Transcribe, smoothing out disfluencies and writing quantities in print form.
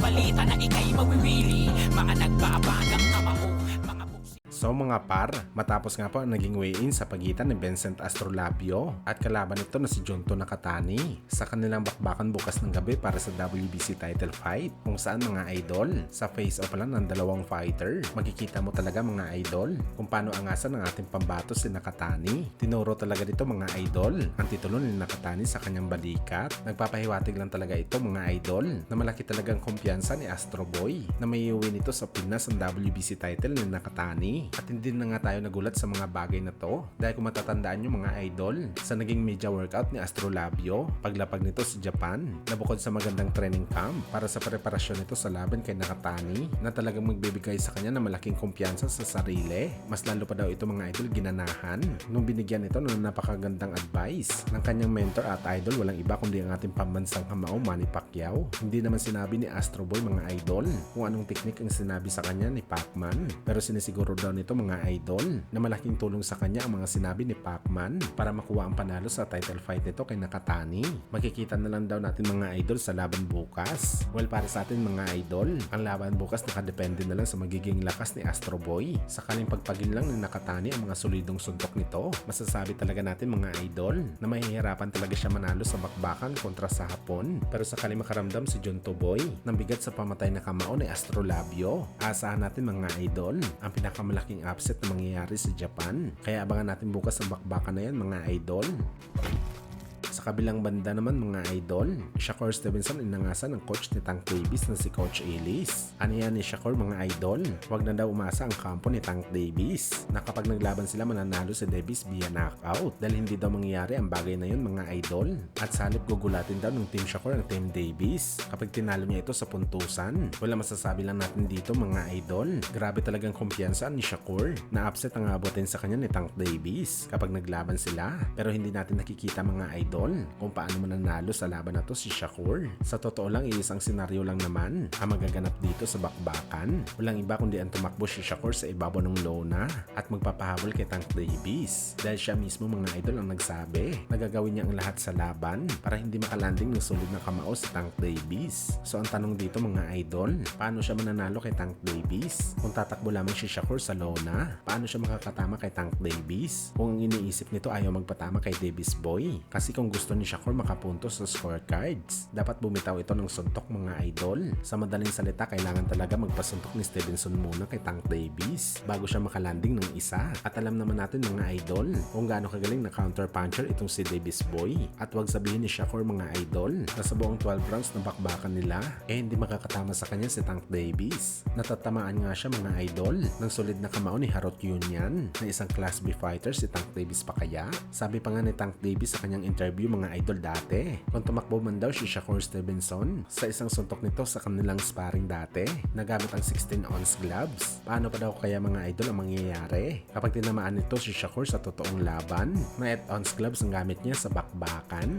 balita na ika'y mawiwili. Mga nagbabagang kamao, mga buksi. So mga par, matapos nga po ang naging weigh-in sa pagitan ni Vincent Astrolabio at kalaban nito na si Junto Nakatani sa kanilang bakbakan bukas ng gabi para sa WBC title fight, kung saan mga idol, sa face-off lang ng dalawang fighter, makikita mo talaga mga idol kung paano angasan ng ating pambato si Nakatani. Tinuro talaga dito mga idol ang titulo ni Nakatani sa kanyang balikat. Nagpapahiwatig lang talaga ito mga idol na malaki talagang kumpiyansa ni Astro Boy na may iuwi nito sa Pinas ang WBC title ni Nakatani. At hindi na nga tayo nagulat sa mga bagay na to dahil kung matatandaan nyo mga idol sa naging media workout ni Astrolabio paglapag nito sa Japan na bukod sa magandang training camp para sa preparasyon nito sa laban kay Nakatani na talagang magbibigay sa kanya ng malaking kumpiyansa sa sarili. Mas lalo pa daw ito mga idol ginanahan nung binigyan ito ng napakagandang advice ng kanyang mentor at idol, walang iba kundi ang ating pambansang kamao Manny Pacquiao. Hindi naman sinabi ni Astro Boy mga idol kung anong teknik ang sinabi sa kanya ni Pacman, pero sinisiguro daw nito mga idol na malaking tulong sa kanya ang mga sinabi ni Pacman para makuha ang panalo sa title fight nito kay Nakatani. Makikita na lang daw natin mga idol sa laban bukas. Well, para sa atin mga idol, ang laban bukas nakadepende na lang sa magiging lakas ni Astro Boy. Sakaling pagpagin lang ni Nakatani ang mga solidong suntok nito, masasabi talaga natin mga idol na mahihirapan talaga siya manalo sa bakbakan kontra sa Hapon. Pero sakaling makaramdam si Junto Boy ng bigat sa pamatay na kamao ni Astrolabio, asahan natin mga idol ang pinakamalaking upset na mangyayari sa Japan. Kaya abangan natin bukas ang bakbakan na yan mga idol. Sa kabilang banda naman mga idol, Shakur Stevenson inangasan ng coach ni Tank Davis na si Coach Ellis. Ano yan ni Shakur mga idol? Huwag na daw umasa ang kampo ni Tank Davis na kapag naglaban sila mananalo si Davis via knockout dahil hindi daw mangyayari ang bagay na yun mga idol. At salip gugulatin daw ng Team Shakur ang Team Davis kapag tinalo niya ito sa puntusan. Wala masasabi lang natin dito mga idol. Grabe talagang kumpiyansa ni Shakur na upset ang abutin sa kanya ni Tank Davis kapag naglaban sila. Pero hindi natin nakikita mga idol kung paano mananalo sa laban na to si Shakur. Sa totoo lang, iisang senaryo lang naman ang magaganap dito sa bakbakan. Walang iba kundi ang tumakbo si Shakur sa ibabaw ng lona at magpapahabol kay Tank Davis dahil siya mismo mga idol ang nagsabi na gagawin niya ang lahat sa laban para hindi makalanding ng solid na kamao si Tank Davis. So ang tanong dito mga idol, paano siya mananalo kay Tank Davis? Kung tatakbo lamang si Shakur sa lona, paano siya makakatama kay Tank Davis? Kung ang iniisip nito ayaw magpatama kay Davis Boy, kasi kung gusto ni Shakur makapuntos sa scorecards, dapat bumitaw ito ng suntok mga idol. Sa madaling salita, kailangan talaga magpasuntok ni Stevenson muna kay Tank Davis bago siya makalanding ng isa. At alam naman natin mga idol kung gaano kagaling na counter puncher itong si Davis Boy. At wag sabihin ni Shakur mga idol na sa buong 12 rounds na bakbakan nila hindi makakatama sa kanya si Tank Davis. Natatamaan nga siya mga idol ng solid na kamao ni Harot Union na isang class B fighter si Tank Davis pa kaya. Sabi pa nga ni Tank Davis sa kanyang interview mga idol dati kung tumakbo man daw si Shakur Stevenson sa isang suntok nito sa kanilang sparring dati na gamit ang 16-ounce gloves, paano pa daw kaya mga idol ang mangyayari kapag tinamaan nito si Shakur sa totoong laban na 8-ounce gloves ang gamit niya sa bakbakan?